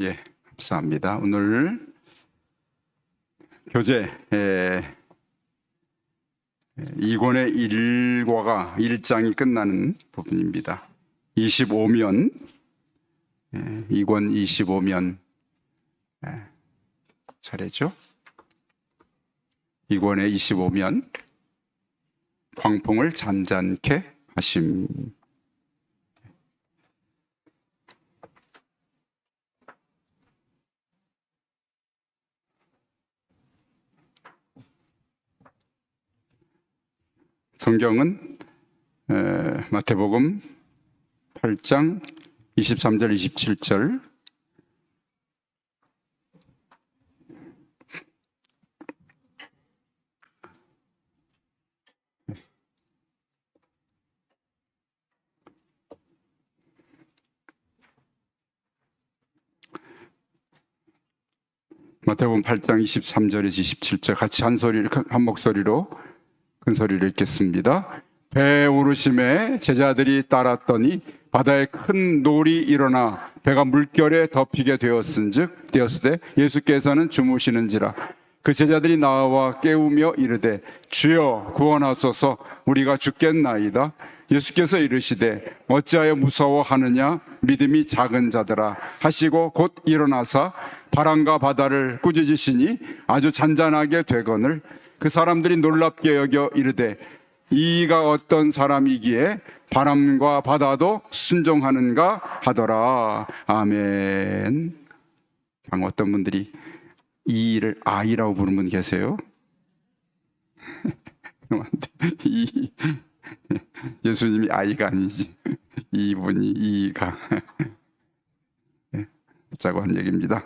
예, 감사합니다. 오늘 교재 2권의 1과가 1장이 끝나는 부분입니다. 25면 2권 25면 차례죠. 2권의 25면 광풍을 잠잠케 하심. 성경은 마태복음 8장 23절 27절 마태복음 8장 23절에서 27절 같이 한 목소리로 큰 소리를 읽겠습니다. 배에 오르심에 제자들이 따랐더니 바다에 큰 놀이 일어나 배가 물결에 덮이게 되었으되 예수께서는 주무시는지라. 그 제자들이 나와 깨우며 이르되 주여 구원하소서, 우리가 죽겠나이다. 예수께서 이르시되 어찌하여 무서워하느냐, 믿음이 작은 자들아 하시고 곧 일어나사 바람과 바다를 꾸짖으시니 아주 잔잔하게 되거늘 그 사람들이 놀랍게 여겨 이르되 이가 어떤 사람이기에 바람과 바다도 순종하는가 하더라. 아멘. 방금 어떤 분들이 이를 아이라고 부르는 분 계세요? 예수님이 아이가 아니지, 이분이 이가 짜고 한 얘기입니다.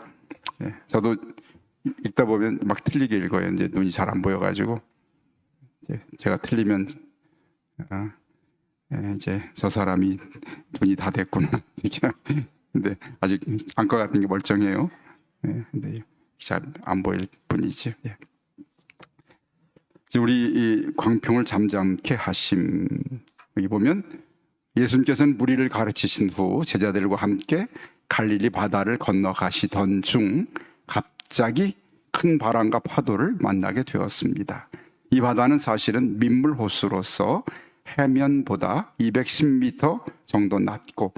저도 읽다 보면 막 틀리게 읽어요. 이제 눈이 잘 안 보여가지고 제가 틀리면 이제 저 사람이 눈이 다 됐구나. 근데 아직 안과 같은 게 멀쩡해요. 근데 잘 안 보일 뿐이지. 우리 이 광풍을 잠잠케 하심, 여기 보면 예수님께서는 무리를 가르치신 후 제자들과 함께 갈릴리 바다를 건너가시던 중 갑자기 큰 바람과 파도를 만나게 되었습니다. 이 바다는 사실은 민물 호수로서 해면보다 210m 정도 낮고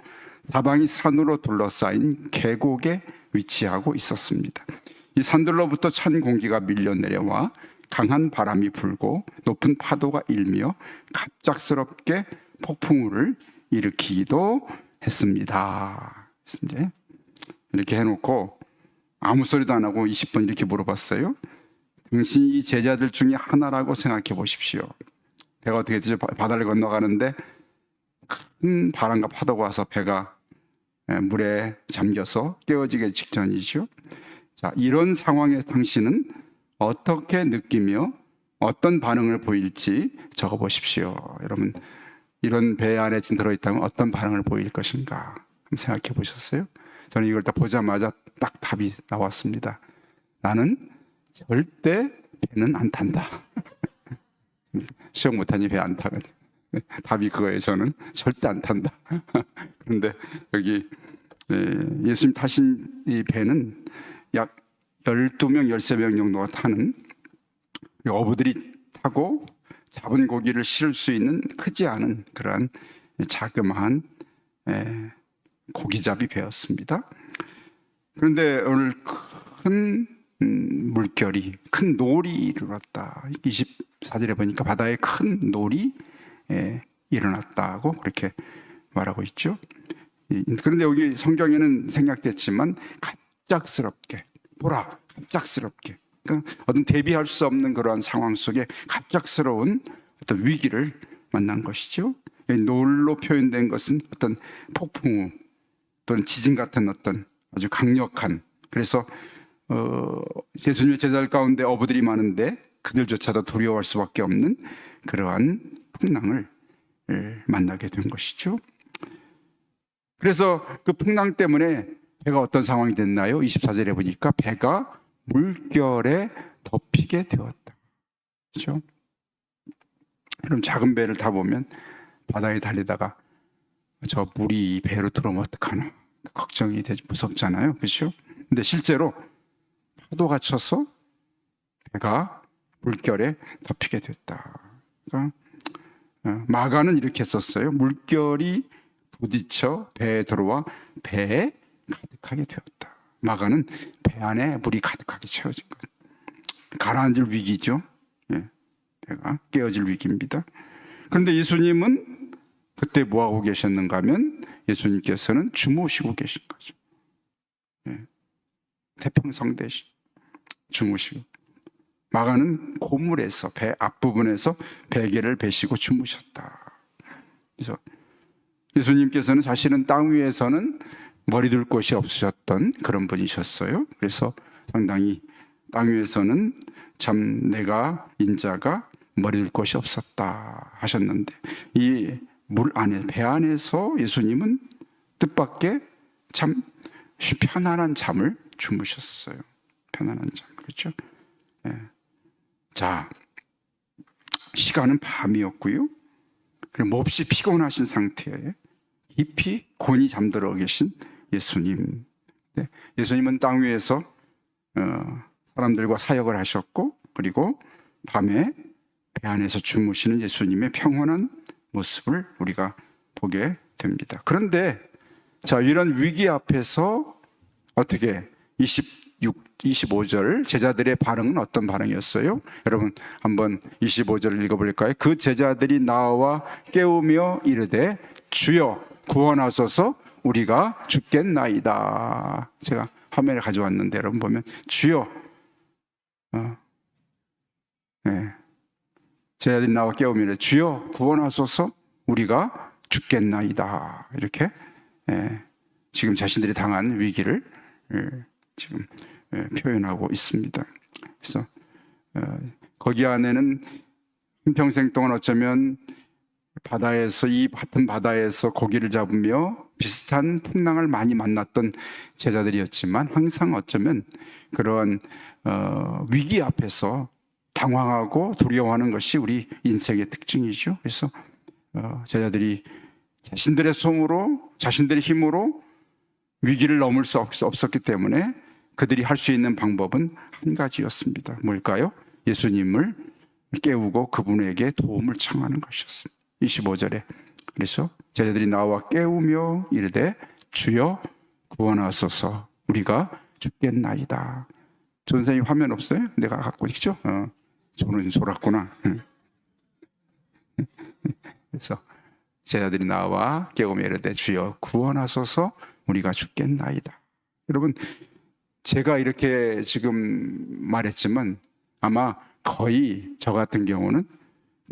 사방이 산으로 둘러싸인 계곡에 위치하고 있었습니다. 이 산들로부터 찬 공기가 밀려 내려와 강한 바람이 불고 높은 파도가 일며 갑작스럽게 폭풍우를 일으키기도 했습니다. 이렇게 해놓고 아무 소리도 안 하고 20분 이렇게 물어봤어요. 당신이 이 제자들 중에 하나라고 생각해 보십시오. 배가 어떻게 되죠? 바다를 건너가는데 큰 바람과 파도가 와서 배가 물에 잠겨서 깨어지기 직전이죠. 자, 이런 상황에 당신은 어떻게 느끼며 어떤 반응을 보일지 적어 보십시오. 여러분, 이런 배 안에 들어있다면 어떤 반응을 보일 것인가 한번 생각해 보셨어요? 저는 이걸 다 보자마자 딱 답이 나왔습니다. 나는 절대 배는 안 탄다. 시험 못하니 배 안 타거든. 답이 그거예요. 저는 절대 안 탄다. 그런데 여기 예수님 타신 이 배는 약 12명, 13명 정도가 타는, 어부들이 타고 잡은 고기를 실을 수 있는 크지 않은 그러한 자그마한 고기잡이 배였습니다. 그런데 오늘 큰 물결이, 큰 놀이 일어났다. 24절에 보니까 바다에 큰 놀이 일어났다고 그렇게 말하고 있죠. 그런데 여기 성경에는 생략됐지만 갑작스럽게, 갑작스럽게, 그러니까 어떤 대비할 수 없는 그러한 상황 속에 갑작스러운 어떤 위기를 만난 것이죠. 놀로 표현된 것은 어떤 폭풍우 또는 지진 같은 어떤 아주 강력한, 그래서 예수님의 제자들 가운데 어부들이 많은데 그들조차도 두려워할 수밖에 없는 그러한 풍랑을 만나게 된 것이죠. 그래서 그 풍랑 때문에 배가 어떤 상황이 됐나요? 24절에 보니까 배가 물결에 덮이게 되었다. 그렇죠? 그럼 작은 배를 타보면 바다에 달리다가 저 물이 이 배로 들어오면 어떡하나 걱정이 되지, 무섭잖아요. 그렇죠? 근데 실제로 파도가 쳐서 배가 물결에 덮이게 됐다. 그러니까 마가는 이렇게 썼어요. 물결이 부딪혀 배에 들어와 배에 가득하게 되었다. 마가는 배 안에 물이 가득하게 채워진 것. 가라앉을 위기죠. 예, 배가 깨어질 위기입니다. 그런데 예수님은 그때 뭐하고 계셨는가 하면 예수님께서는 주무시고 계신 거죠. 예, 태평성 대신 주무시고. 마가는 고물에서 배 앞부분에서 베개를 베시고 주무셨다. 그래서 예수님께서는 사실은 땅 위에서는 머리 둘 곳이 없으셨던 그런 분이셨어요. 그래서 상당히 땅 위에서는 참 내가 인자가 머리 둘 곳이 없었다 하셨는데 이 물 안에 배 안에서 예수님은 뜻밖의 참 편안한 잠을 주무셨어요. 편안한 잠. 그렇죠? 예. 자, 시간은 밤이었고요. 그리고 몹시 피곤하신 상태에 깊이 곤히 잠들어 계신 예수님. 네. 예수님은 땅 위에서 사람들과 사역을 하셨고, 그리고 밤에 배 안에서 주무시는 예수님의 평온한 모습을 우리가 보게 됩니다. 그런데 자, 이런 위기 앞에서 어떻게 25절 제자들의 반응은 어떤 반응이었어요? 여러분 한번 25절을 읽어볼까요? 그 제자들이 나와 깨우며 이르되 주여 구원하소서 우리가 죽겠나이다. 제가 화면에 가져왔는데 여러분 보면 주여 네. 제자들이 나와 깨우며 이르되 주여 구원하소서 우리가 죽겠나이다. 이렇게 지금 자신들이 당한 위기를 지금 표현하고 있습니다. 그래서 거기 안에는 한평생 동안 어쩌면 바다에서 이 같은 바다에서 고기를 잡으며 비슷한 풍랑을 많이 만났던 제자들이었지만 항상 어쩌면 그러한 위기 앞에서 당황하고 두려워하는 것이 우리 인생의 특징이죠. 그래서 제자들이 자신들의 손으로 자신들의 힘으로 위기를 넘을 수 없었기 때문에 그들이 할 수 있는 방법은 한 가지였습니다. 뭘까요? 예수님을 깨우고 그분에게 도움을 청하는 것이었습니다. 25절에 그래서 제자들이 나와 깨우며 이르되 주여 구원하소서 우리가 죽겠나이다. 선생님 화면 없어요? 내가 갖고 있죠? 저는 졸았구나. 그래서 제자들이 나와 깨우며 이르되 주여 구원하소서 우리가 죽겠나이다. 여러분 제가 이렇게 지금 말했지만 아마 거의 저 같은 경우는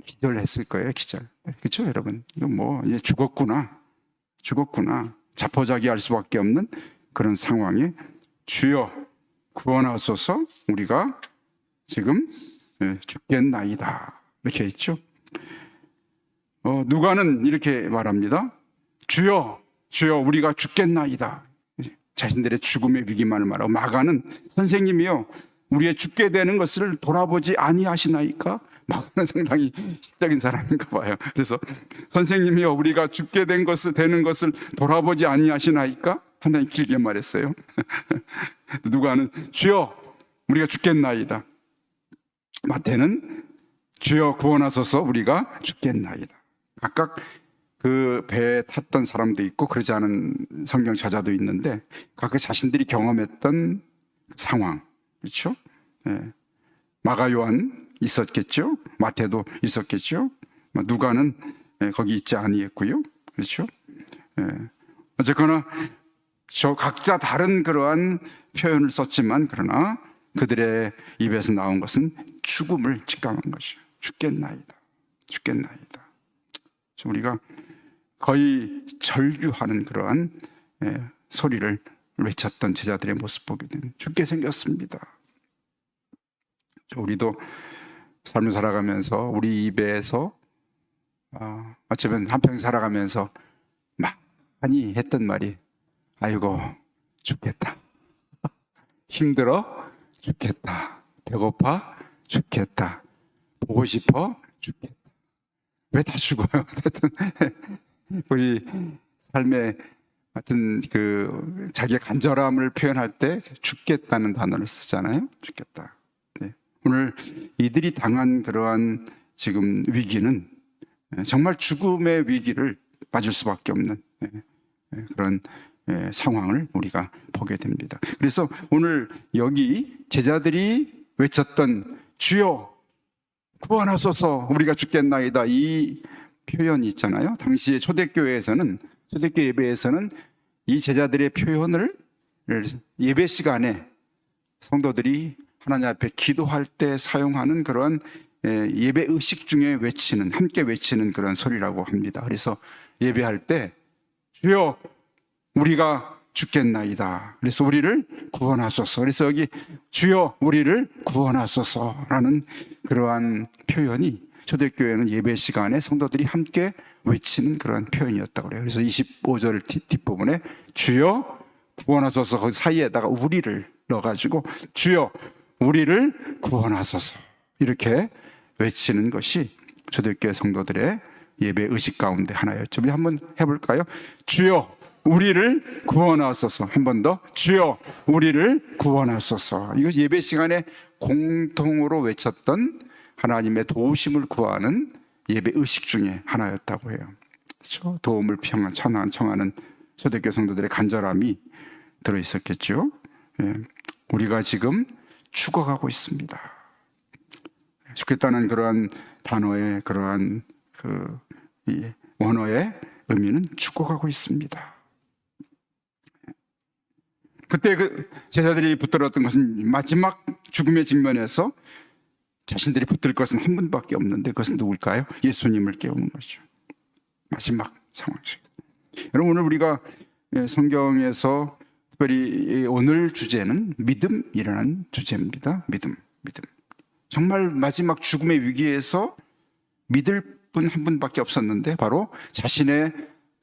기절했을 거예요. 기절. 그렇죠 여러분? 이거 뭐 이제 죽었구나 자포자기할 수밖에 없는 그런 상황에 주여 구원하소서 우리가 지금 죽겠나이다 이렇게 했죠. 누가는 이렇게 말합니다. 주여 우리가 죽겠나이다. 자신들의 죽음의 위기만을 말하고 마가는 선생님이요 우리의 죽게 되는 것을 돌아보지 아니하시나이까? 마가는 상당히 시적인 사람인가 봐요. 그래서 선생님이요 우리가 죽게 되는 것을 돌아보지 아니하시나이까? 상당히 길게 말했어요. 누가는 주여 우리가 죽겠나이다. 마태는 주여 구원하소서 우리가 죽겠나이다. 각각 그 배에 탔던 사람도 있고 그러지 않은 성경 저자도 있는데 각각 자신들이 경험했던 상황, 그렇죠? 마가 요한 있었겠죠? 마태도 있었겠죠? 누가는 거기 있지 아니했고요, 그렇죠? 어쨌거나 저 각자 다른 그러한 표현을 썼지만 그러나 그들의 입에서 나온 것은 죽음을 직감한 것이죠. 죽겠나이다. 우리가 거의 절규하는 그러한 소리를 외쳤던 제자들의 모습 보게 되는 죽게 생겼습니다. 우리도 삶을 살아가면서 우리 입에서 어쩌면 한평생 살아가면서 많이 했던 말이 아이고 죽겠다, 힘들어 죽겠다, 배고파 죽겠다, 보고 싶어 죽겠다. 왜 다 죽어요? 우리 삶의 하여튼 자기의 간절함을 표현할 때 죽겠다는 단어를 쓰잖아요. 죽겠다. 네. 오늘 이들이 당한 그러한 지금 위기는 정말 죽음의 위기를 맞을 수밖에 없는 그런 상황을 우리가 보게 됩니다. 그래서 오늘 여기 제자들이 외쳤던 주여 구원하소서 우리가 죽겠나이다 이 표현이 있잖아요. 당시에 초대교회 예배에서는 이 제자들의 표현을 예배 시간에 성도들이 하나님 앞에 기도할 때 사용하는 그런 예배 의식 중에 함께 외치는 그런 소리라고 합니다. 그래서 예배할 때 주여 우리가 죽겠나이다. 그래서 우리를 구원하소서. 그래서 여기 주여 우리를 구원하소서라는 그러한 표현이 초대교회는 예배 시간에 성도들이 함께 외치는 그런 표현이었다고 그래요. 그래서 25절 뒷부분에 주여 구원하소서 거기 사이에다가 우리를 넣어가지고 주여 우리를 구원하소서 이렇게 외치는 것이 초대교회 성도들의 예배 의식 가운데 하나였죠. 우리 한번 해볼까요? 주여 우리를 구원하소서. 한 번 더 주여 우리를 구원하소서. 이것 예배 시간에 공통으로 외쳤던 하나님의 도우심을 구하는 예배 의식 중에 하나였다고 해요. 그렇죠? 도움을 청하는 초대교회 성도들의 간절함이 들어있었겠죠. 예. 우리가 지금 죽어가고 있습니다. 죽겠다는 그러한 단어의 그러한 이 원어의 의미는 죽어가고 있습니다. 그때 제자들이 붙들었던 것은 마지막 죽음의 직면에서 자신들이 붙들 것은 한 분밖에 없는데 그것은 누굴까요? 예수님을 깨우는 것이죠. 마지막 상황이죠. 여러분 오늘 우리가 성경에서 특별히 오늘 주제는 믿음이라는 주제입니다. 믿음. 정말 마지막 죽음의 위기에서 믿을 분 한 분밖에 없었는데 바로 자신의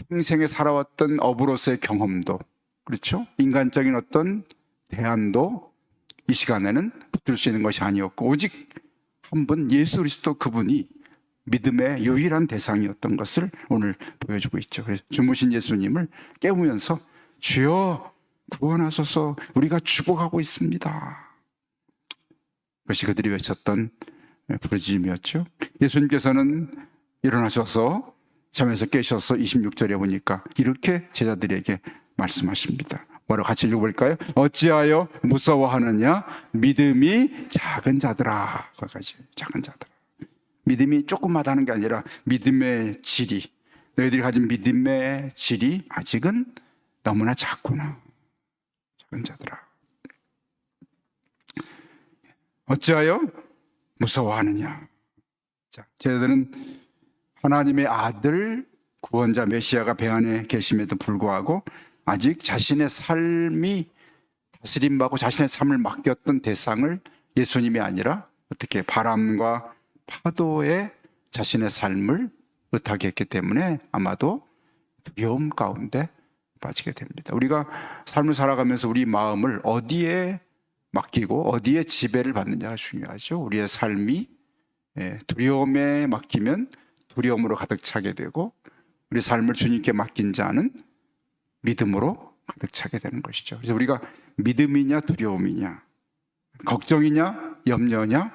평생에 살아왔던 업으로서의 경험도 그렇죠? 인간적인 어떤 대안도 이 시간에는 붙들 수 있는 것이 아니었고 오직 한 분 예수 그리스도 그분이 믿음의 유일한 대상이었던 것을 오늘 보여주고 있죠. 그래서 주무신 예수님을 깨우면서 주여 구원하소서 우리가 죽어가고 있습니다. 그것이 그들이 외쳤던 부르짖음이었죠. 예수님께서는 일어나셔서 잠에서 깨셔서 26절에 보니까 이렇게 제자들에게 말씀하십니다. 뭐라고 같이 읽어볼까요? 어찌하여 무서워하느냐 믿음이 작은 자들아. 거기까지 작은 자들아. 믿음이 조금마다는 게 아니라 믿음의 질이 너희들이 가진 믿음의 질이 아직은 너무나 작구나. 작은 자들아. 어찌하여 무서워하느냐. 자, 제자들은 하나님의 아들 구원자 메시아가 배 안에 계심에도 불구하고 아직 자신의 삶이 다스림받고 자신의 삶을 맡겼던 대상을 예수님이 아니라 어떻게 바람과 파도에 자신의 삶을 의탁 했기 때문에 아마도 두려움 가운데 빠지게 됩니다. 우리가 삶을 살아가면서 우리 마음을 어디에 맡기고 어디에 지배를 받느냐가 중요하죠. 우리의 삶이 두려움에 맡기면 두려움으로 가득 차게 되고 우리 삶을 주님께 맡긴 자는 믿음으로 가득 차게 되는 것이죠. 그래서 우리가 믿음이냐 두려움이냐 걱정이냐 염려냐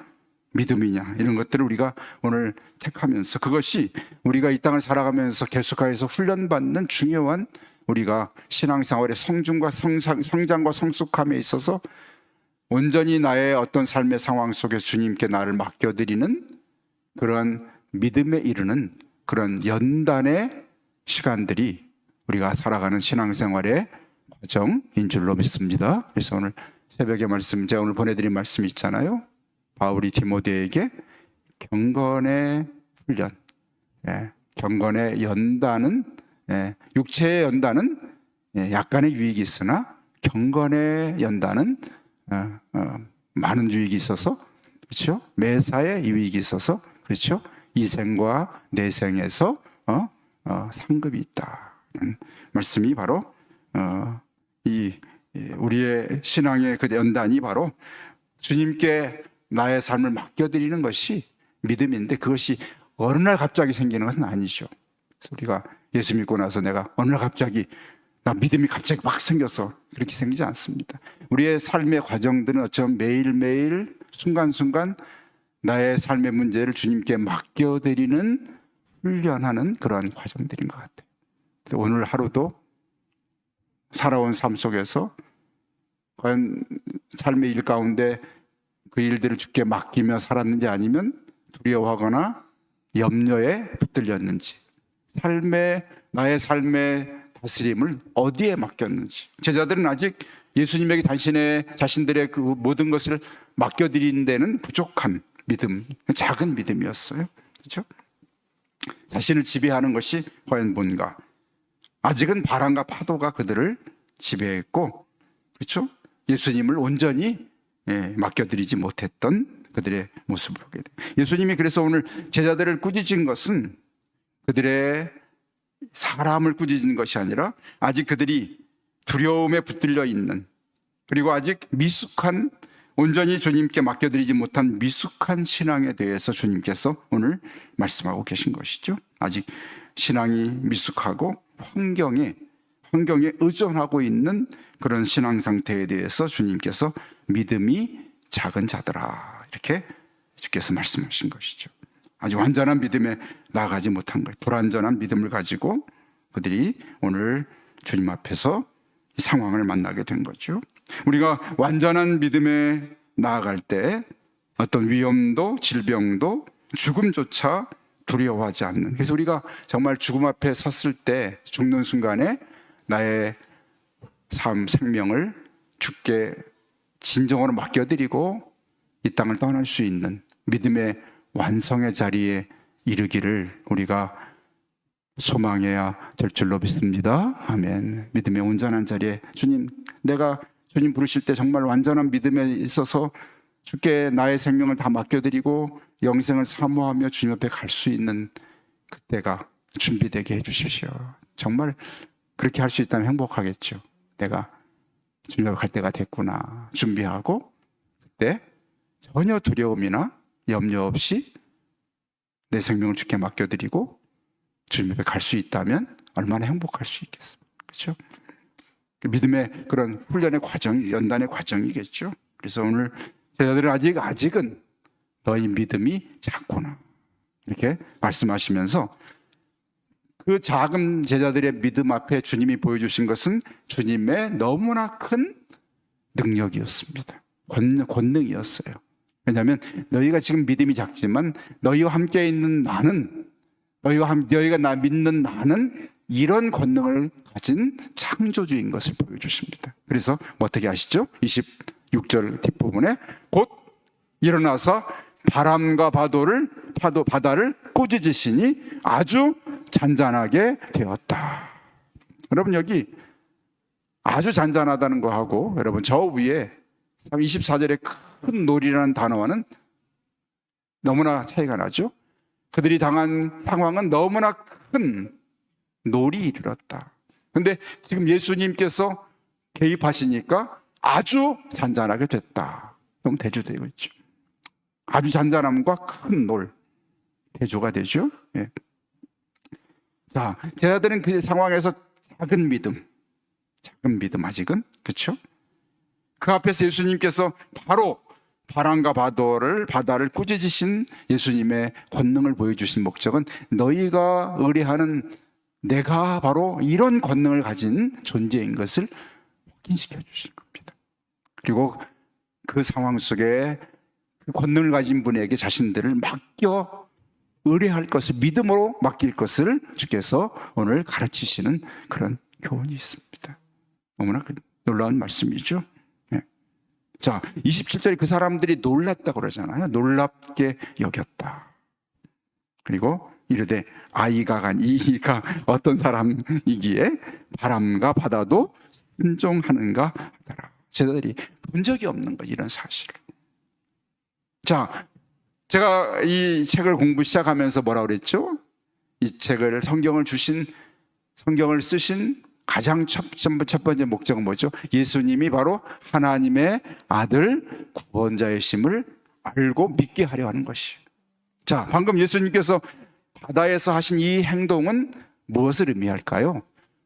믿음이냐 이런 것들을 우리가 오늘 택하면서 그것이 우리가 이 땅을 살아가면서 계속해서 훈련받는 중요한 우리가 신앙생활의 성장과 성숙함에 있어서 온전히 나의 어떤 삶의 상황 속에서 주님께 나를 맡겨드리는 그런 믿음에 이르는 그런 연단의 시간들이 우리가 살아가는 신앙생활의 과정인 줄로 믿습니다. 그래서 오늘 새벽의 말씀, 제가 오늘 보내드린 말씀이 있잖아요. 바울이 디모데에게 경건의 훈련, 경건의 연단은 육체의 연단은 약간의 유익이 있으나 경건의 연단은 많은 유익이 있어서 그렇죠? 매사에 유익이 있어서 그렇죠? 이생과 내생에서 상급이 있다. 말씀이 바로 우리의 신앙의 그 연단이 바로 주님께 나의 삶을 맡겨드리는 것이 믿음인데 그것이 어느 날 갑자기 생기는 것은 아니죠. 그래서 우리가 예수 믿고 나서 내가 어느 날 갑자기 나 믿음이 갑자기 막 생겨서 그렇게 생기지 않습니다. 우리의 삶의 과정들은 어쩌면 매일매일 순간순간 나의 삶의 문제를 주님께 맡겨드리는 훈련하는 그러한 과정들인 것 같아요. 오늘 하루도 살아온 삶 속에서 과연 삶의 일 가운데 그 일들을 주께 맡기며 살았는지 아니면 두려워하거나 염려에 붙들렸는지, 나의 삶의 다스림을 어디에 맡겼는지. 제자들은 아직 예수님에게 자신들의 그 모든 것을 맡겨드리는 데는 부족한 믿음, 작은 믿음이었어요. 그렇죠? 자신을 지배하는 것이 과연 뭔가. 아직은 바람과 파도가 그들을 지배했고, 그렇죠? 예수님을 온전히 맡겨드리지 못했던 그들의 모습을 보게 돼요. 예수님이 그래서 오늘 제자들을 꾸짖은 것은 그들의 사람을 꾸짖은 것이 아니라 아직 그들이 두려움에 붙들려 있는, 그리고 아직 미숙한, 온전히 주님께 맡겨드리지 못한 미숙한 신앙에 대해서 주님께서 오늘 말씀하고 계신 것이죠. 아직 신앙이 미숙하고 환경에 의존하고 있는 그런 신앙 상태에 대해서 주님께서 믿음이 작은 자들아, 이렇게 주께서 말씀하신 것이죠. 아직 완전한 믿음에 나아가지 못한 거예요. 불완전한 믿음을 가지고 그들이 오늘 주님 앞에서 이 상황을 만나게 된 거죠. 우리가 완전한 믿음에 나아갈 때 어떤 위험도, 질병도, 죽음조차 두려워하지 않는, 그래서 우리가 정말 죽음 앞에 섰을 때, 죽는 순간에 나의 삶, 생명을 주께 진정으로 맡겨드리고 이 땅을 떠날 수 있는 믿음의 완성의 자리에 이르기를 우리가 소망해야 될 줄로 믿습니다. 아멘. 믿음의 온전한 자리에 내가 주님 부르실 때 정말 완전한 믿음에 있어서 주께 나의 생명을 다 맡겨드리고 영생을 사모하며 주님 앞에 갈 수 있는 그때가 준비되게 해주십시오. 정말 그렇게 할 수 있다면 행복하겠죠. 내가 주님 앞에 갈 때가 됐구나 준비하고, 그때 전혀 두려움이나 염려 없이 내 생명을 주께 맡겨드리고 주님 앞에 갈 수 있다면 얼마나 행복할 수 있겠습니까? 그렇죠? 믿음의 그런 훈련의 과정, 연단의 과정이겠죠. 그래서 오늘 제자들은 아직은 너희 믿음이 작구나 이렇게 말씀하시면서, 그 작은 제자들의 믿음 앞에 주님이 보여주신 것은 주님의 너무나 큰 능력이었습니다. 권능이었어요. 왜냐하면 너희가 지금 믿음이 작지만 너희와 함께 있는 나는, 너희가 나 믿는 나는 이런 권능을 가진 창조주인 것을 보여주십니다. 그래서 어떻게 하시죠? 26절 뒷부분에 곧 일어나서 바람과 바다를 꾸짖으시니 아주 잔잔하게 되었다. 여러분, 여기 아주 잔잔하다는 거하고 여러분 저 위에 24절에 큰 놀이라는 단어와는 너무나 차이가 나죠. 그들이 당한 상황은 너무나 큰 놀이 이르렀다. 그런데 지금 예수님께서 개입하시니까 아주 잔잔하게 됐다. 너무 대조되고 있죠. 아주 잔잔함과 큰 놀, 대조가 되죠. 예. 자, 제자들은 그 상황에서 작은 믿음 아직은, 그렇죠? 그 앞에서 예수님께서 바로 바람과 바다를 꾸짖으신 예수님의 권능을 보여주신 목적은 너희가 의뢰하는 내가 바로 이런 권능을 가진 존재인 것을 확인시켜 주신 겁니다. 그리고 그 상황 속에 그 권능을 가진 분에게 자신들을 맡겨 의뢰할 것을, 믿음으로 맡길 것을 주께서 오늘 가르치시는 그런 교훈이 있습니다. 너무나 놀라운 말씀이죠. 네. 자, 27절에 그 사람들이 놀랐다고 그러잖아요. 놀랍게 여겼다. 그리고 이르되 이가 어떤 사람이기에 바람과 바다도 순종하는가 하더라. 제자들이 본 적이 없는 거, 이런 사실을. 자, 제가 이 책을 공부 시작하면서 뭐라고 그랬죠? 이 책을 성경을 쓰신 가장 첫 번째 목적은 뭐죠? 예수님이 바로 하나님의 아들 구원자이심을 알고 믿게 하려 하는 것이에요. 자, 방금 예수님께서 바다에서 하신 이 행동은 무엇을 의미할까요?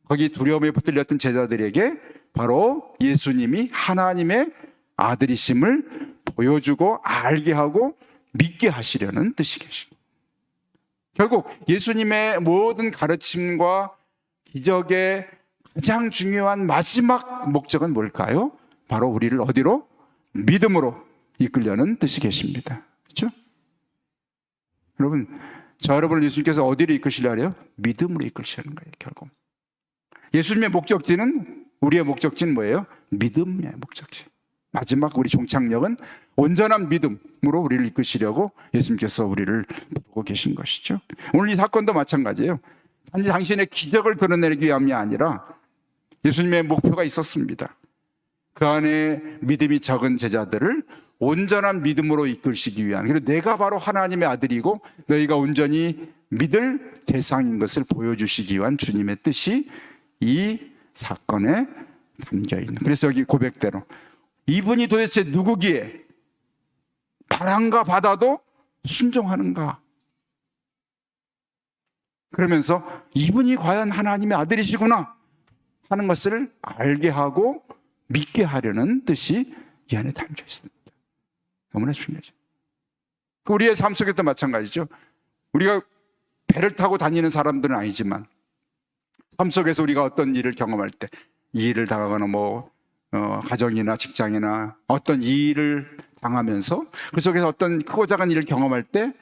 거기 두려움에 붙들렸던 제자들에게 바로 예수님이 하나님의 아들이심을 보여주고 알게 하고 믿게 하시려는 뜻이 계십니다. 결국 예수님의 모든 가르침과 기적의 가장 중요한 마지막 목적은 뭘까요? 바로 우리를 어디로? 믿음으로 이끌려는 뜻이 계십니다. 그렇죠? 여러분, 여러분을 예수님께서 어디로 이끄시려 해요? 믿음으로 이끌시는 거예요, 결국. 예수님의 목적지는, 우리의 목적지는 뭐예요? 믿음의 목적지. 마지막 우리 종착역은 온전한 믿음으로 우리를 이끄시려고 예수님께서 우리를 부르고 계신 것이죠. 오늘 이 사건도 마찬가지예요. 단지 당신의 기적을 드러내기 위함이 아니라 예수님의 목표가 있었습니다. 그 안에 믿음이 적은 제자들을 온전한 믿음으로 이끌시기 위한, 그리고 내가 바로 하나님의 아들이고 너희가 온전히 믿을 대상인 것을 보여주시기 위한 주님의 뜻이 이 사건에 담겨있는, 그래서 여기 고백대로 이분이 도대체 누구기에 바람과 바다도 순종하는가, 그러면서 이분이 과연 하나님의 아들이시구나 하는 것을 알게 하고 믿게 하려는 뜻이 이 안에 담겨 있습니다. 너무나 중요하죠. 우리의 삶 속에도 마찬가지죠. 우리가 배를 타고 다니는 사람들은 아니지만 삶 속에서 우리가 어떤 일을 경험할 때, 이 일을 당하거나 가정이나 직장이나 어떤 일을 당하면서 그 속에서 어떤 크고 작은 일을 경험할 때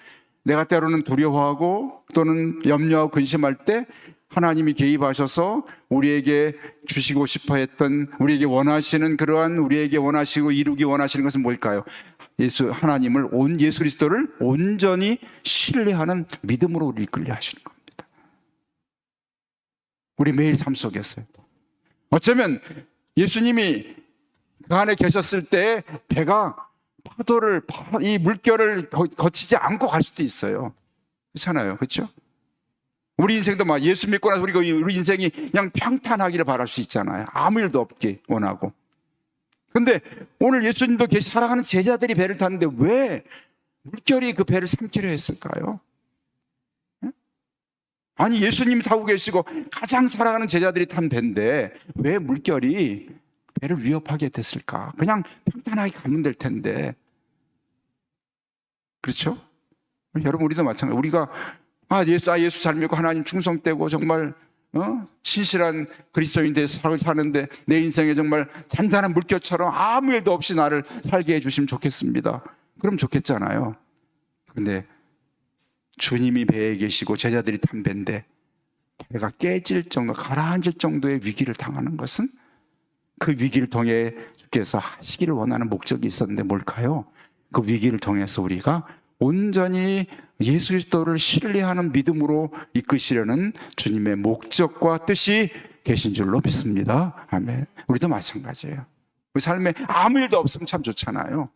내가 때로는 두려워하고 또는 염려하고 근심할 때 하나님이 개입하셔서 우리에게 주시고 싶어 했던, 우리에게 원하시는 그러한, 우리에게 원하시고 이루기 원하시는 것은 뭘까요? 하나님을, 예수 그리스도를 온전히 신뢰하는 믿음으로 우리를 이끌려 하시는 겁니다. 우리 매일 삶 속에서요. 어쩌면 예수님이 그 안에 계셨을 때 배가 이 물결을 거치지 않고 갈 수도 있어요. 그렇잖아요. 그렇죠? 우리 인생도 막 예수 믿고 나서 우리 인생이 그냥 평탄하기를 바랄 수 있잖아요. 아무 일도 없기 원하고. 근데 오늘 예수님도 사랑하는 제자들이 배를 탔는데 왜 물결이 그 배를 삼키려 했을까요? 아니, 예수님이 타고 계시고 가장 사랑하는 제자들이 탄 배인데 왜 물결이 배를 위협하게 됐을까? 그냥 평탄하게 가면 될 텐데. 그렇죠? 여러분, 우리도 마찬가지. 우리가 예수 잘 믿고 하나님 충성되고 정말 신실한 그리스도인 돼서 사는데 내 인생에 정말 잔잔한 물결처럼 아무 일도 없이 나를 살게 해주시면 좋겠습니다. 그럼 좋겠잖아요. 근데 주님이 배에 계시고 제자들이 탄 배인데 배가 깨질 정도, 가라앉을 정도의 위기를 당하는 것은 그 위기를 통해 주께서 하시기를 원하는 목적이 있었는데 뭘까요? 그 위기를 통해서 우리가 온전히 예수 그리스도를 신뢰하는 믿음으로 이끄시려는 주님의 목적과 뜻이 계신 줄로 믿습니다. 아멘. 우리도 마찬가지예요. 우리 삶에 아무 일도 없으면 참 좋잖아요.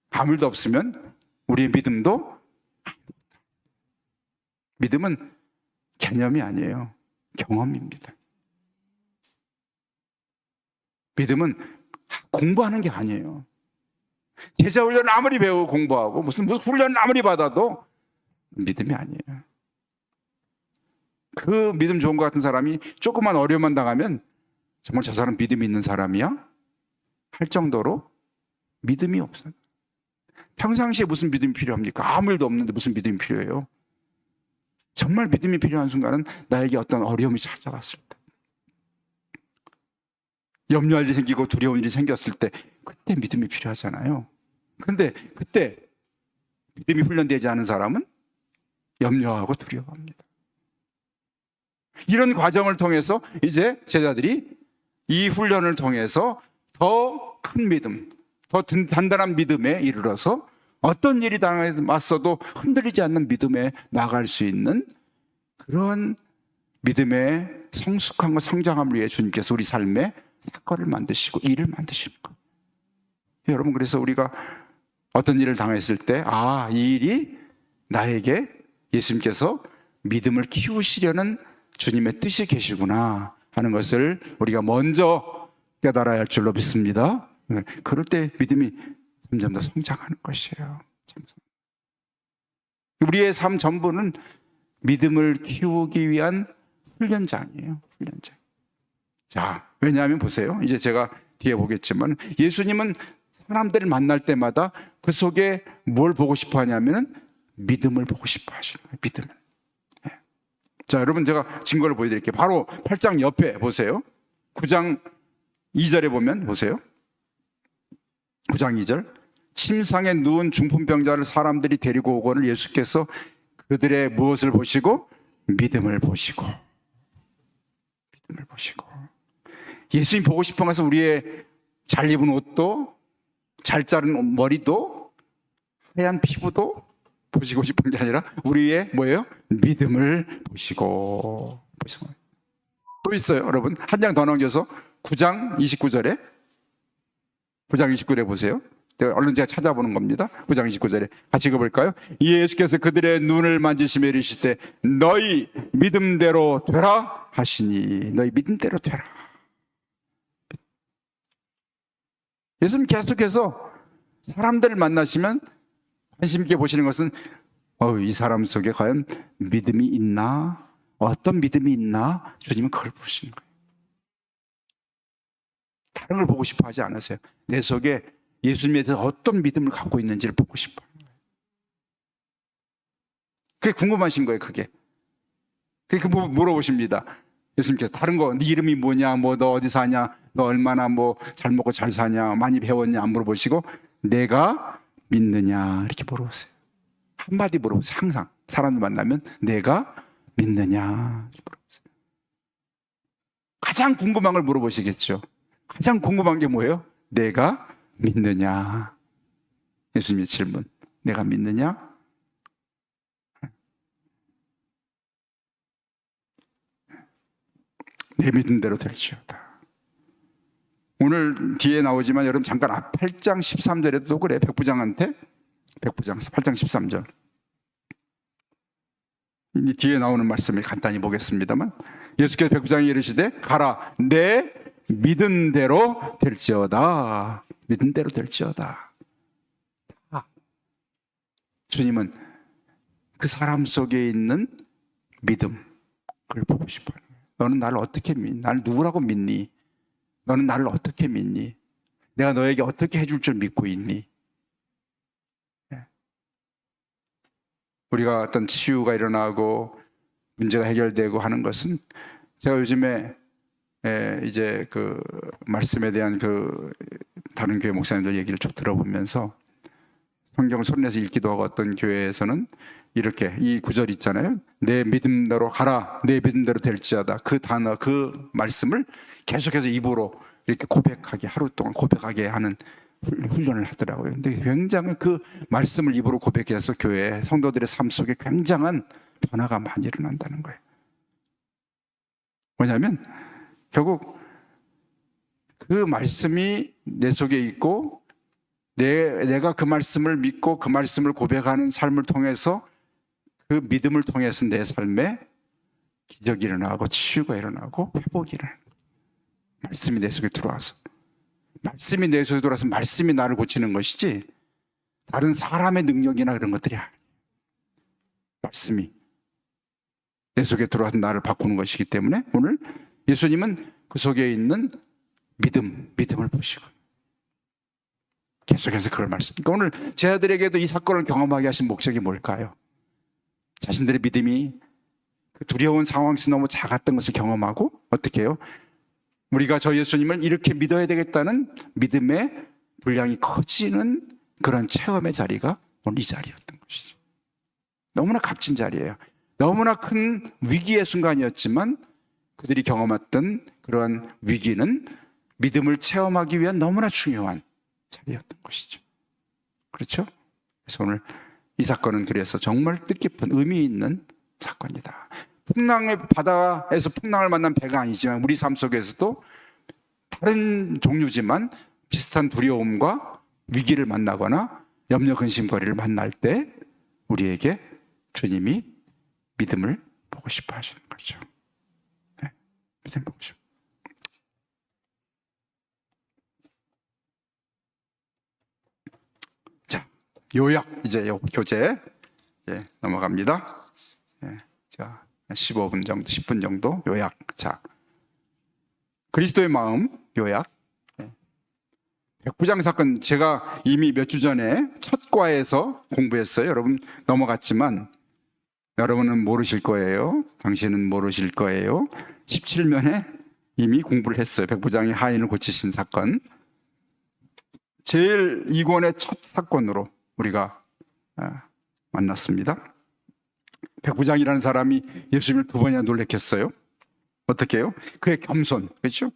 아무 일도 없으면 우리의 믿음도, 믿음은 개념이 아니에요. 경험입니다. 믿음은 공부하는 게 아니에요. 제자 훈련 아무리 배우고 공부하고 무슨 훈련 아무리 받아도 믿음이 아니에요. 그 믿음 좋은 것 같은 사람이 조그만 어려움만 당하면 정말 저 사람 믿음이 있는 사람이야? 할 정도로 믿음이 없어요. 평상시에 무슨 믿음이 필요합니까? 아무 일도 없는데 무슨 믿음이 필요해요? 정말 믿음이 필요한 순간은 나에게 어떤 어려움이 찾아왔을 때, 염려할 일이 생기고 두려운 일이 생겼을 때, 그때 믿음이 필요하잖아요. 그런데 그때 믿음이 훈련되지 않은 사람은 염려하고 두려워합니다. 이런 과정을 통해서 이제 제자들이 이 훈련을 통해서 더 큰 믿음, 더 단단한 믿음에 이르러서 어떤 일이 당해왔어도 흔들리지 않는 믿음에 나갈 수 있는 그런 믿음의 성숙함과 성장함을 위해 주님께서 우리 삶에 사건을 만드시고 일을 만드시는 거예요. 여러분, 그래서 우리가 어떤 일을 당했을 때, 이 일이 나에게 예수님께서 믿음을 키우시려는 주님의 뜻이 계시구나 하는 것을 우리가 먼저 깨달아야 할 줄로 믿습니다. 그럴 때 믿음이 점점 더 성장하는 것이에요. 우리의 삶 전부는 믿음을 키우기 위한 훈련장이에요. 훈련장. 자, 왜냐하면 보세요. 이제 제가 뒤에 보겠지만 예수님은 사람들을 만날 때마다 그 속에 뭘 보고 싶어 하냐면은 믿음을 보고 싶어 하시는 거예요. 믿음을. 네. 자, 여러분 제가 증거를 보여드릴게요. 바로 8장 옆에 보세요. 9장 2절에 보면 보세요. 9장 2절. 침상에 누운 중풍병자를 사람들이 데리고 오거늘 예수께서 그들의 무엇을 보시고? 믿음을 보시고. 믿음을 보시고. 예수님 보고 싶은 것은 우리의 잘 입은 옷도, 잘 자른 머리도, 하얀 피부도 보시고 싶은 게 아니라 우리의 뭐예요? 믿음을 보시고. 또 있어요, 여러분. 한 장 더 넘겨서 9장 29절에 9장 29절에 보세요. 얼른 제가 찾아보는 겁니다. 9장 29절에 같이 읽어볼까요? 예수께서 그들의 눈을 만지시며 이르시되 너희 믿음대로 되라 하시니. 너희 믿음대로 되라. 예수님 계속해서 사람들을 만나시면 관심 있게 보시는 것은 이 사람 속에 과연 믿음이 있나? 어떤 믿음이 있나? 주님은 그걸 보시는 거예요. 다른 걸 보고 싶어 하지 않으세요. 내 속에 예수님에 대해서 어떤 믿음을 갖고 있는지를 보고 싶어요. 그게 궁금하신 거예요, 그게. 그게 물어보십니다. 예수님께서 다른 거, 네 이름이 뭐냐, 너 어디 사냐, 너 얼마나 잘 먹고 잘 사냐, 많이 배웠냐 안 물어보시고 내가 믿느냐 이렇게 물어보세요. 한마디 물어보세요. 항상 사람들 만나면 내가 믿느냐 이렇게 물어보세요. 가장 궁금한 걸 물어보시겠죠. 가장 궁금한 게 뭐예요? 내가 믿느냐. 예수님의 질문. 내가 믿느냐? 내 믿음대로 될지어다. 오늘 뒤에 나오지만 여러분 잠깐 8장 13절에도 또 그래. 백부장한테 8장 13절. 이 뒤에 나오는 말씀을 간단히 보겠습니다만 예수께서 백부장이 이르시되 가라 내 믿음대로 될지어다. 믿음대로 될지어다. 주님은 그 사람 속에 있는 믿음, 그걸 보고 싶어요. 너는 나를 어떻게 믿니? 나를 누구라고 믿니? 너는 나를 어떻게 믿니? 내가 너에게 어떻게 해줄 줄 믿고 있니? 우리가 어떤 치유가 일어나고 문제가 해결되고 하는 것은 제가 요즘에 이제 그 말씀에 대한 그 다른 교회 목사님들 얘기를 쭉 들어보면서 성경을 손내서 읽기도 하고 어떤 교회에서는 이렇게 이 구절 있잖아요. 내 믿음대로 가라. 내 믿음대로 될지어다. 그 단어, 그 말씀을 계속해서 입으로 이렇게 고백하게 하루 동안 고백하게 하는 훈련을 하더라고요. 근데 굉장히 그 말씀을 입으로 고백해서 교회 성도들의 삶 속에 굉장한 변화가 많이 일어난다는 거예요. 뭐냐면 결국 그 말씀이 내 속에 있고 내가 그 말씀을 믿고 그 말씀을 고백하는 삶을 통해서 그 믿음을 통해서 내 삶에 기적이 일어나고 치유가 일어나고 회복이 일어나고 말씀이 내 속에 들어와서 말씀이 내 속에 들어와서 말씀이 나를 고치는 것이지 다른 사람의 능력이나 그런 것들이 아니에요. 말씀이 내 속에 들어와서 나를 바꾸는 것이기 때문에 오늘 예수님은 그 속에 있는 믿음을 보시고 계속해서 그걸 말씀. 그러니까 오늘 제 아들에게도 이 사건을 경험하게 하신 목적이 뭘까요? 자신들의 믿음이 그 두려운 상황 속에서 너무 작았던 것을 경험하고 어떻게 해요? 우리가 저 예수님을 이렇게 믿어야 되겠다는 믿음의 분량이 커지는 그런 체험의 자리가 오늘 이 자리였던 것이죠. 너무나 값진 자리예요. 너무나 큰 위기의 순간이었지만 그들이 경험했던 그러한 위기는 믿음을 체험하기 위한 너무나 중요한 자리였던 것이죠. 그렇죠? 그래서 오늘 이 사건은 그래서 정말 뜻깊은 의미 있는 사건이다. 풍랑의 바다에서 풍랑을 만난 배가 아니지만 우리 삶 속에서도 다른 종류지만 비슷한 두려움과 위기를 만나거나 염려 근심거리를 만날 때 우리에게 주님이 믿음을 보고 싶어 하시는 거죠. 네, 믿음 보고 싶어. 자, 요약 이제 교재 넘어갑니다. 자, 15분 정도, 10분 정도 요약. 자, 그리스도의 마음 요약. 백부장 사건 제가 이미 몇 주 전에 첫 과에서 공부했어요. 여러분 넘어갔지만 여러분은 모르실 거예요. 당신은 모르실 거예요. 17년에 이미 공부를 했어요. 백부장이 하인을 고치신 사건. 제일 이권의 첫 사건으로 우리가 만났습니다. 백부장이라는 사람이 예수님을 두 번이나 놀래켰어요. 어떻게 해요? 그의 겸손, 그렇죠?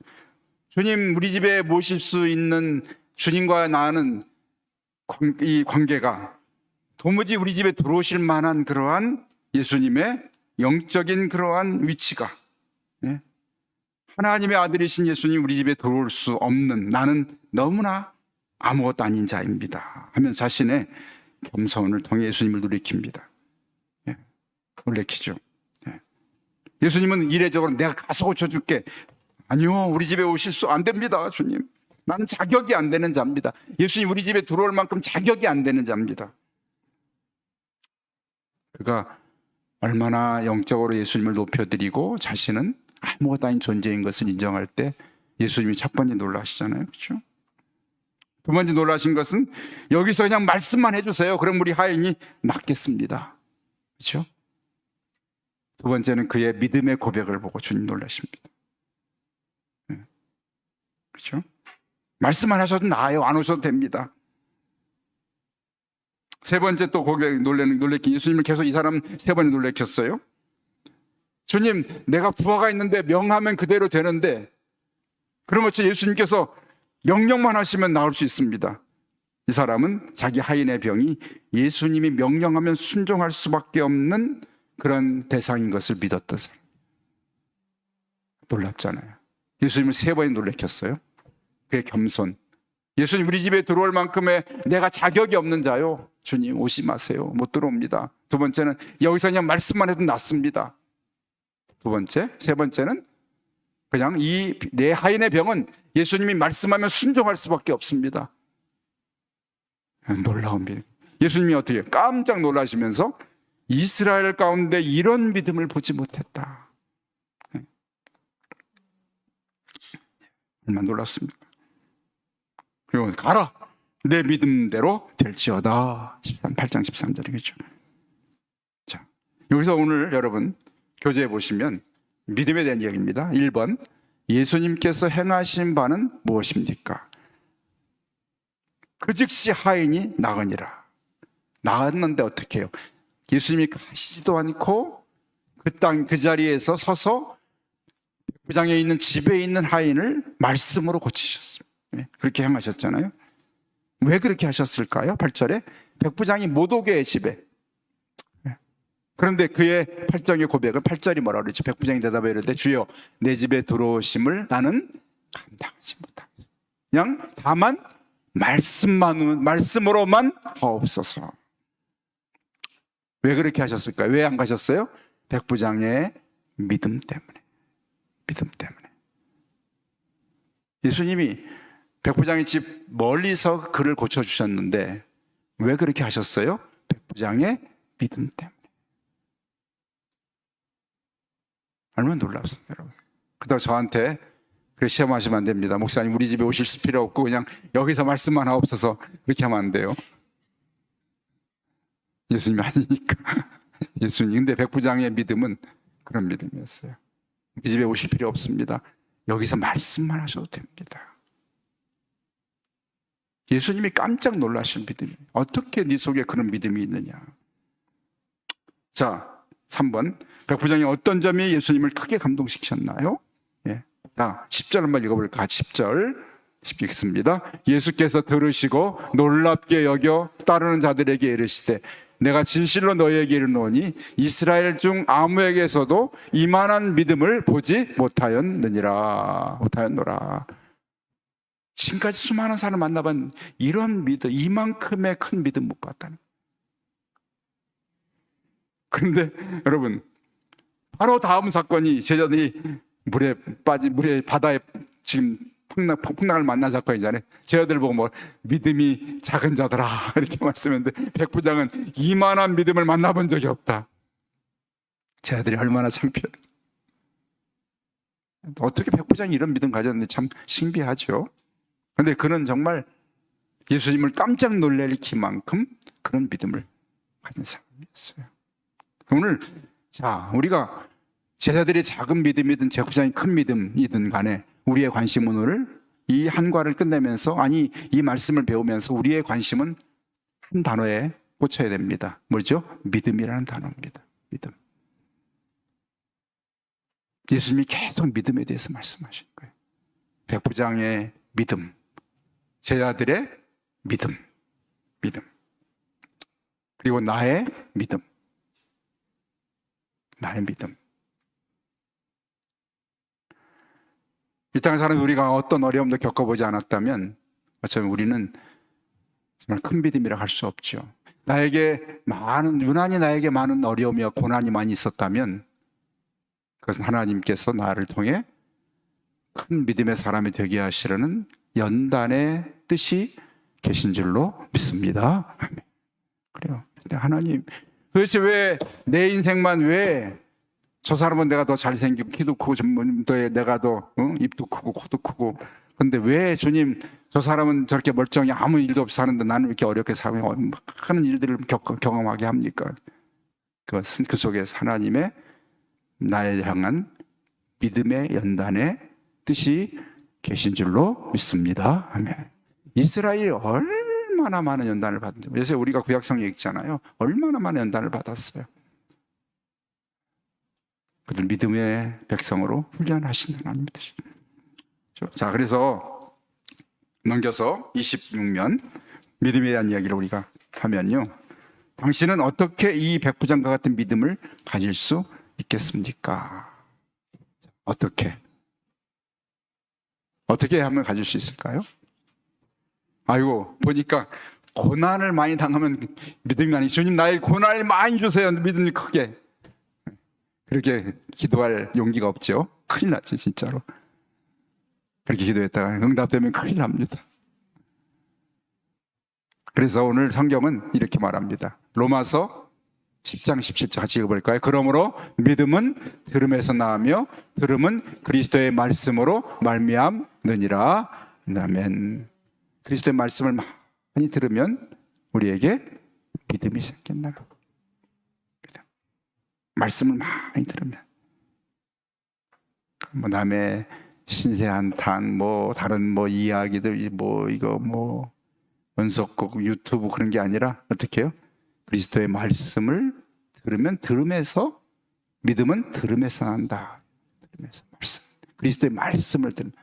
주님, 우리 집에 모실 수 있는 주님과 나는 이 관계가 도무지 우리 집에 들어오실 만한 그러한 예수님의 영적인 그러한 위치가, 하나님의 아들이신 예수님 우리 집에 들어올 수 없는 나는 너무나 아무것도 아닌 자입니다 하면 자신의 겸손을 통해 예수님을 놀래킵니다. 놀래키죠. 예수님은 이례적으로 내가 가서 고쳐줄게. 아니요, 우리 집에 오실 수 안 됩니다, 주님. 나는 자격이 안 되는 자입니다. 예수님 우리 집에 들어올 만큼 자격이 안 되는 자입니다. 그가 얼마나 영적으로 예수님을 높여드리고 자신은 아무것도 아닌 존재인 것을 인정할 때 예수님이 첫 번째 놀라시잖아요. 그렇죠? 두 번째 놀라신 것은 여기서 그냥 말씀만 해주세요. 그럼 우리 하인이 낫겠습니다. 그렇죠? 두 번째는 그의 믿음의 고백을 보고 주님 놀라십니다. 그렇죠? 말씀만 하셔도 나아요. 안 오셔도 됩니다. 세 번째 또 고백 놀래킨 예수님을 계속 이 사람 세 번에 놀래켰어요. 주님, 내가 부하가 있는데 명하면 그대로 되는데 그러면 예수님께서 명령만 하시면 나올 수 있습니다. 이 사람은 자기 하인의 병이 예수님이 명령하면 순종할 수밖에 없는 그런 대상인 것을 믿었던 사람. 놀랍잖아요. 예수님을 세 번이 놀래켰어요. 그의 겸손. 예수님 우리 집에 들어올 만큼의 내가 자격이 없는 자요. 주님 오지 마세요. 못 들어옵니다. 두 번째는 여기서 그냥 말씀만 해도 낫습니다. 두 번째. 세 번째는 그냥 이 내 하인의 병은 예수님이 말씀하면 순종할 수밖에 없습니다. 놀라운 예수님이 어떻게 깜짝 놀라시면서 이스라엘 가운데 이런 믿음을 보지 못했다. 얼마나 놀랐습니까? 그리고 가라 내 믿음대로 될지어다. 8장 13절이겠죠. 자, 여기서 오늘 여러분 교재에 보시면 믿음에 대한 이야기입니다. 1번 예수님께서 행하신 바는 무엇입니까? 그 즉시 하인이 나으니라. 나았는데 어떻게 해요? 예수님이 가시지도 않고 그 자리에서 서서 백부장에 있는 집에 있는 하인을 말씀으로 고치셨습니다. 그렇게 행하셨잖아요. 왜 그렇게 하셨을까요? 8절에 백부장이 못 오게 집에. 그런데 그의 8장의 고백은 8절이 뭐라 그러죠? 백부장이 대답해 이르되 주여 내 집에 들어오심을 나는 감당하지 못하겠습니다. 그냥 다만 말씀으로만 하옵소서. 왜 그렇게 하셨을까요? 왜 안 가셨어요? 백부장의 믿음 때문에. 믿음 때문에. 예수님이 백부장의 집 멀리서 그를 고쳐주셨는데 왜 그렇게 하셨어요? 백부장의 믿음 때문에. 얼마나 놀랍습니다, 여러분. 그다음 저한테 그래 시험하시면 안 됩니다. 목사님 우리 집에 오실 필요 없고 그냥 여기서 말씀만 하옵소서. 그렇게 하면 안 돼요. 예수님이 아니니까. 예수님. 근데 백부장의 믿음은 그런 믿음이었어요. 우리 집에 오실 필요 없습니다. 여기서 말씀만 하셔도 됩니다. 예수님이 깜짝 놀라신 믿음이에요. 어떻게 네 속에 그런 믿음이 있느냐. 자, 3번 백부장이 어떤 점이 예수님을 크게 감동시키셨나요? 자, 10절 한번 읽어볼까? 10절 읽습니다. 예수께서 들으시고 놀랍게 여겨 따르는 자들에게 이르시되 내가 진실로 너희에게 이르노니 이스라엘 중 아무에게서도 이만한 믿음을 보지 못하였느니라. 못하였노라. 지금까지 수많은 사람 만나본 이런 믿음, 이만큼의 큰 믿음 못 봤다는. 그런데 여러분 바로 다음 사건이 제자들이 바다에 지금 풍랑을 만난 사건이잖아요. 제자들 보고 뭐 믿음이 작은 자들아 이렇게 말씀했는데 백부장은 이만한 믿음을 만나본 적이 없다. 제자들이 얼마나 창피해. 어떻게 백부장이 이런 믿음 가졌는지 참 신비하죠. 그런데 그는 정말 예수님을 깜짝 놀랄기만큼 그런 믿음을 가진 사람이었어요. 오늘 자, 우리가 제자들이 작은 믿음이든 제국장이 큰 믿음이든 간에 우리의 관심은 오늘 이 한과를 끝내면서, 아니 이 말씀을 배우면서 우리의 관심은 한 단어에 꽂혀야 됩니다. 뭐죠? 믿음이라는 단어입니다. 믿음. 예수님이 계속 믿음에 대해서 말씀하신 거예요. 백부장의 믿음, 제자들의 믿음, 그리고 나의 믿음, 나의 믿음. 이 땅에 사는 우리가 어떤 어려움도 겪어보지 않았다면 어쩌면 우리는 정말 큰 믿음이라 할 수 없죠. 유난히 나에게 많은 어려움이와 고난이 많이 있었다면 그것은 하나님께서 나를 통해 큰 믿음의 사람이 되게 하시려는 연단의 뜻이 계신 줄로 믿습니다. 아멘. 그래요. 근데 하나님, 도대체 왜 내 인생만, 왜 저 사람은 내가 더 잘생기고 키도 크고 내가 더 입도 크고 코도 크고, 근데 왜 주님 저 사람은 저렇게 멀쩡히 아무 일도 없이 사는데 나는 이렇게 어렵게 살고 많은 일들을 경험하게 합니까? 그것은 그 속에서 하나님의 나에 향한 믿음의 연단의 뜻이 계신 줄로 믿습니다. 아멘. 이스라엘이 얼마나 많은 연단을 받은지, 요새 우리가 구약성에 읽잖아요. 얼마나 많은 연단을 받았어요. 그들 믿음의 백성으로 훈련하신 하나님 뜻이. 자, 그래서 넘겨서 26면 믿음에 대한 이야기를 우리가 하면요, 당신은 어떻게 이 백부장과 같은 믿음을 가질 수 있겠습니까? 어떻게 하면 가질 수 있을까요? 아이고, 보니까 고난을 많이 당하면 믿음이 아니고, 주님 나의 고난을 많이 주세요, 믿음이 크게. 그렇게 기도할 용기가 없죠. 큰일 나죠, 진짜로. 그렇게 기도했다가 응답되면 큰일 납니다. 그래서 오늘 성경은 이렇게 말합니다. 로마서 10장 17절 같이 읽어볼까요? 그러므로 믿음은 들음에서 나오며 들음은 그리스도의 말씀으로 말미암느니라. 아멘. 그리스도의 말씀을 많이 들으면 우리에게 믿음이 생긴다. 말씀을 많이 들으면, 뭐 남의 신세한탄, 뭐 다른 뭐 이야기들, 뭐 이거 뭐 연속곡 유튜브 그런 게 아니라 어떻게 해요? 그리스도의 말씀을 들으면, 들음에서, 믿음은 들음에서 난다. 들음에서 말씀. 그리스도의 말씀을 들으면,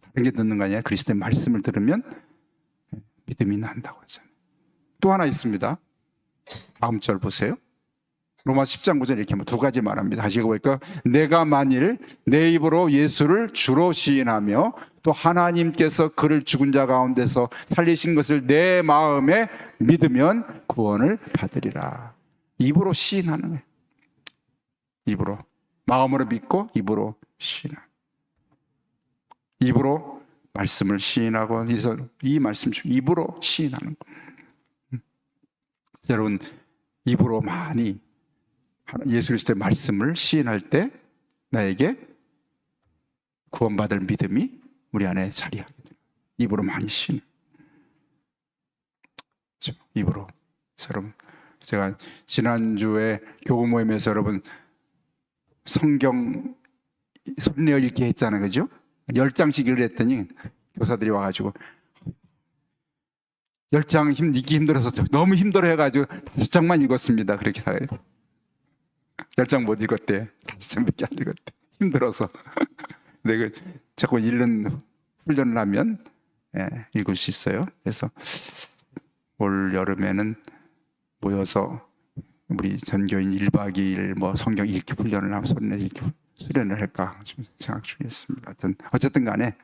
다른 게 듣는 거 아니야? 그리스도의 말씀을 들으면 믿음이 난다고 하잖아요. 또 하나 있습니다. 다음 절 보세요. 로마 10장 9절 이렇게 두 가지 말합니다. 다시 읽어볼까요? 내가 만일 내 입으로 예수를 주로 시인하며 또 하나님께서 그를 죽은 자 가운데서 살리신 것을 내 마음에 믿으면 구원을 받으리라. 입으로 시인하는 거예요. 입으로. 마음으로 믿고 입으로 시인하는. 입으로 말씀을 시인하고, 이 말씀 중 입으로 시인하는 거예요. 여러분, 입으로 많이 예수 그리스도의 말씀을 시인할 때 나에게 구원받을 믿음이 우리 안에 자리하게 됩니다. 입으로 많이 시인. 입으로. 여러분, 제가 지난주에 교구 모임에서 여러분 성경 손내어 읽기 했잖아요. 그죠? 10장씩 읽으랬더니 교사들이 와가지고 10장 읽기 힘들어서 너무 힘들어 해가지고 5장만 읽었습니다. 그렇게 다 10장 못 읽었대. 5장밖에 안 읽었대. 힘들어서. 근데 자꾸 읽는 훈련을 하면 읽을 수 있어요. 그래서 올 여름에는 모여서 우리 전교인 1박 2일 뭐 성경 읽기 훈련을 하면 소리내 읽기 수련을 할까 좀 생각 중이었습니다. 어쨌든 간에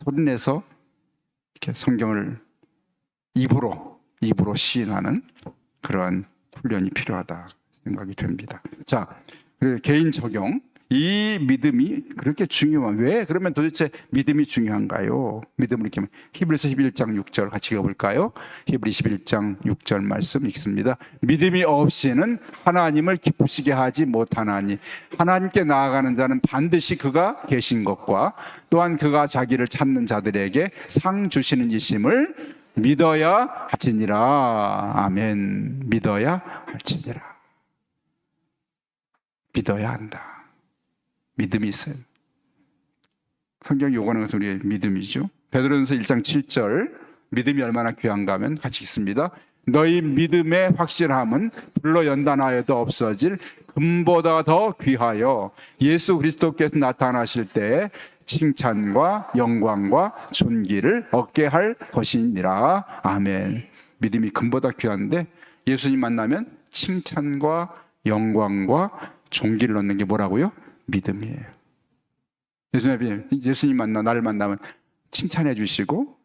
소리내서 이렇게 성경을 입으로 시인하는 그러한 훈련이 필요하다 생각이 됩니다. 자, 그리고 개인 적용. 이 믿음이 그렇게 중요한, 왜 그러면 도대체 믿음이 중요한가요? 믿음을 이렇게 히브리서 11장 6절 같이 읽어볼까요? 히브리 11장 6절 말씀 읽습니다. 믿음이 없이는 하나님을 기쁘시게 하지 못하나니 하나님께 나아가는 자는 반드시 그가 계신 것과 또한 그가 자기를 찾는 자들에게 상 주시는 이심을 믿어야 할지니라. 아멘. 믿어야 할지니라. 믿어야 한다. 믿음이 있어요. 성경이 요구하는 것은 우리의 믿음이죠. 베드로전서 1장 7절, 믿음이 얼마나 귀한가 하면 같이 읽습니다. 너희 믿음의 확실함은 불로 연단하여도 없어질 금보다 더 귀하여 예수 그리스도께서 나타나실 때에 칭찬과 영광과 존귀를 얻게 할 것이니라. 아멘. 믿음이 금보다 귀한데 예수님 만나면 칭찬과 영광과 존귀를 얻는 게 뭐라고요? 믿음이에요. 예수님 나를 만나면 칭찬해 주시고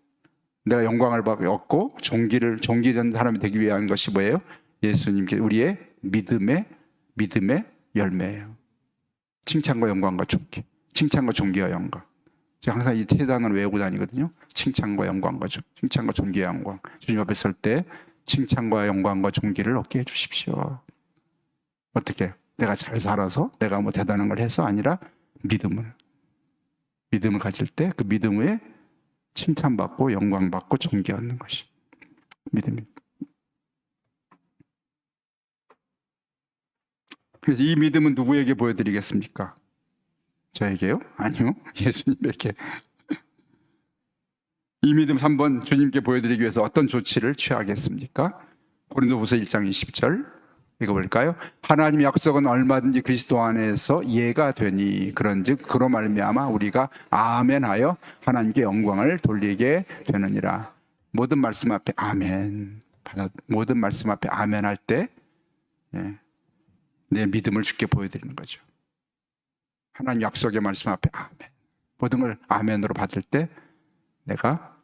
내가 영광을 얻고 존귀는 사람이 되기 위한 것이 뭐예요? 예수님께 우리의 믿음의 열매예요. 칭찬과 영광과 존귀, 칭찬과 존귀와 영광. 제가 항상 이 세 단어를 외우고 다니거든요. 칭찬과 영광과 칭찬과 존귀와 영광. 주님 앞에 설 때 칭찬과 영광과 존귀를 얻게 해주십시오. 어떻게? 내가 잘 살아서 내가 뭐 대단한 걸 해서 아니라 믿음을 가질 때 그 믿음에 칭찬받고 영광받고 존귀 얻는 것이 믿음입니다. 그래서 이 믿음은 누구에게 보여드리겠습니까? 저에게요? 아니요. 예수님에게. 이 믿음 3번 주님께 보여드리기 위해서 어떤 조치를 취하겠습니까? 고린도후서 1장 20절 읽어볼까요? 하나님의 약속은 얼마든지 그리스도 안에서 예가 되니 그런즉 그로 말미암아 우리가 아멘하여 하나님께 영광을 돌리게 되느니라. 모든 말씀 앞에 아멘. 모든 말씀 앞에 아멘 할 때 내 믿음을 주께 보여드리는 거죠. 하나님 약속의 말씀 앞에 아멘. 모든 걸 아멘으로 받을 때 내가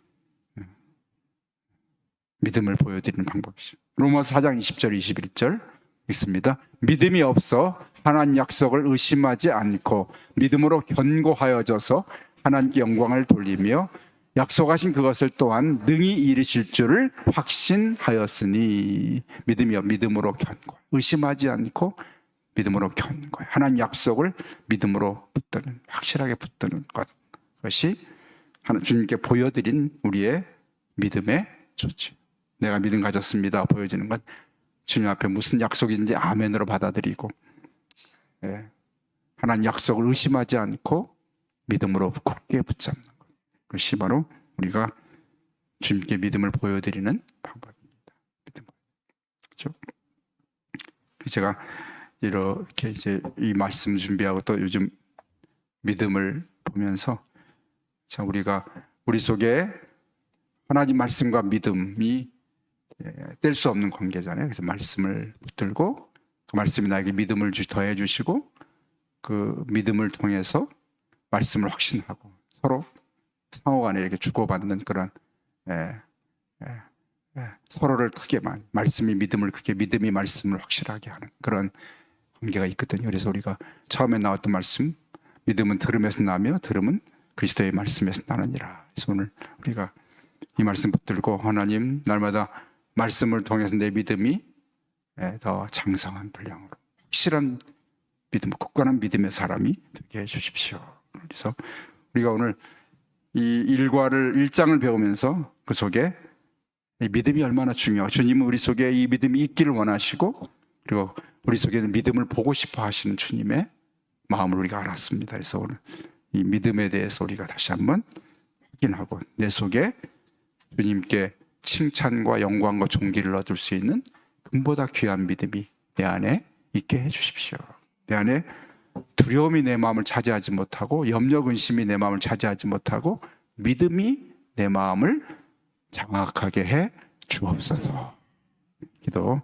믿음을 보여드리는 방법이죠. 로마서 4장 20절 21절 있습니다. 믿음이 없어 하나님 약속을 의심하지 않고 믿음으로 견고하여져서 하나님께 영광을 돌리며 약속하신 그것을 또한 능히 이루실 줄을 확신하였으니 믿음으로 견고, 의심하지 않고 믿음으로 견고, 하나님 약속을 믿음으로 붙드는, 확실하게 붙드는 것이 주님께 보여드린 우리의 믿음의 조치. 내가 믿음 가졌습니다 보여지는 것. 주님 앞에 무슨 약속인지 아멘으로 받아들이고 하나님 약속을 의심하지 않고 믿음으로 굳게 붙잡는 것. 그것이 바로 우리가 주님께 믿음을 보여드리는 방법입니다. 그렇죠? 제가 이렇게 이제 이 말씀 준비하고 또 요즘 믿음을 보면서 참 우리 속에 하나님 말씀과 믿음이 뗄 수 없는 관계잖아요. 그래서 말씀을 붙들고 그 말씀이 나에게 믿음을 더해 주시고 그 믿음을 통해서 말씀을 확신하고 서로 상호간에 이렇게 주고받는 그런 서로를 크게 말씀이 믿음을 크게 믿음이 말씀을 확실하게 하는 그런 관계가 있거든요. 그래서 우리가 처음에 나왔던 말씀 믿음은 들음에서 나며 들음은 그리스도의 말씀에서 나느니라. 그래서 오늘 우리가 이 말씀 붙들고 하나님 날마다 말씀을 통해서 내 믿음이 더 장성한 분량으로 확실한 믿음, 굳건한 믿음의 사람이 되게 해주십시오. 그래서 우리가 오늘 이 1장을 배우면서 그 속에 이 믿음이 얼마나 중요하고 주님은 우리 속에 이 믿음이 있기를 원하시고 그리고 우리 속에는 믿음을 보고 싶어 하시는 주님의 마음을 우리가 알았습니다. 그래서 오늘 이 믿음에 대해서 우리가 다시 한번 확인하고 내 속에 주님께 칭찬과 영광과 존귀를 얻을 수 있는 금보다 귀한 믿음이 내 안에 있게 해주십시오. 내 안에 두려움이 내 마음을 차지하지 못하고 염려 근심이 내 마음을 차지하지 못하고 믿음이 내 마음을 장악하게 해 주옵소서. 기도해야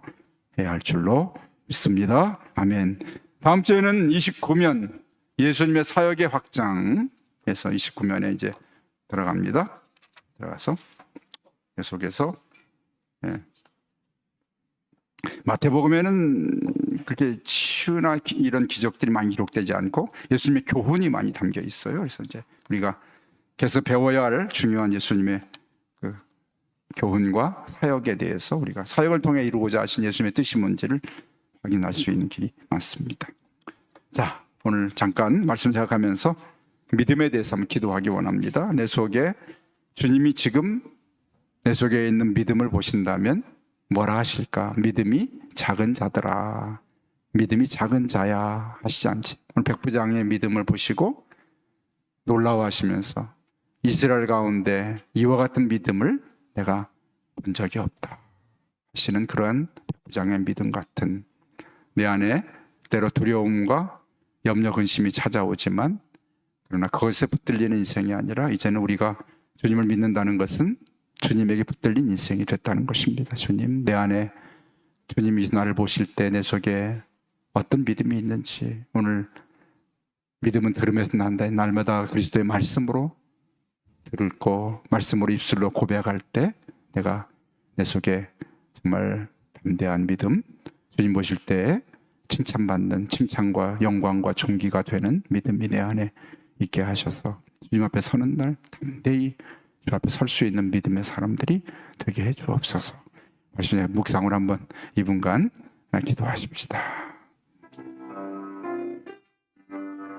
할 줄로 믿습니다. 아멘. 다음 주에는 29면 예수님의 사역의 확장에서 29면에 이제 들어갑니다. 들어가서 계속해서 마태복음에는 그렇게 워시나 이런 기적들이 많이 기록되지 않고 예수님의 교훈이 많이 담겨 있어요. 그래서 이제 우리가 계속 배워야 할 중요한 예수님의 그 교훈과 사역에 대해서 우리가 사역을 통해 이루고자 하신 예수님의 뜻이 뭔지를 확인할 수 있는 길이 많습니다. 자, 오늘 잠깐 말씀 생각하면서 믿음에 대해서 한번 기도하기 원합니다. 내 속에 주님이 지금 내 속에 있는 믿음을 보신다면 뭐라 하실까? 믿음이 작은 자더라. 믿음이 작은 자야 하시지 않지? 오늘 백부장의 믿음을 보시고 놀라워하시면서 이스라엘 가운데 이와 같은 믿음을 내가 본 적이 없다 하시는 그러한 백부장의 믿음 같은, 내 안에 때로 두려움과 염려 근심이 찾아오지만 그러나 그것에 붙들리는 인생이 아니라 이제는 우리가 주님을 믿는다는 것은 주님에게 붙들린 인생이 됐다는 것입니다. 주님, 내 안에 주님이 나를 보실 때 내 속에 어떤 믿음이 있는지, 오늘 믿음은 들으면서 난다. 날마다 그리스도의 말씀으로 들고 말씀으로 입술로 고백할 때 내가 내 속에 정말 담대한 믿음, 주님 보실 때 칭찬받는 칭찬과 영광과 존귀가 되는 믿음이 내 안에 있게 하셔서 주님 앞에 서는 날 담대히 주 앞에 설 수 있는 믿음의 사람들이 되게 해 주옵소서. 말씀의 묵상을 한번 2분간 기도하십시다.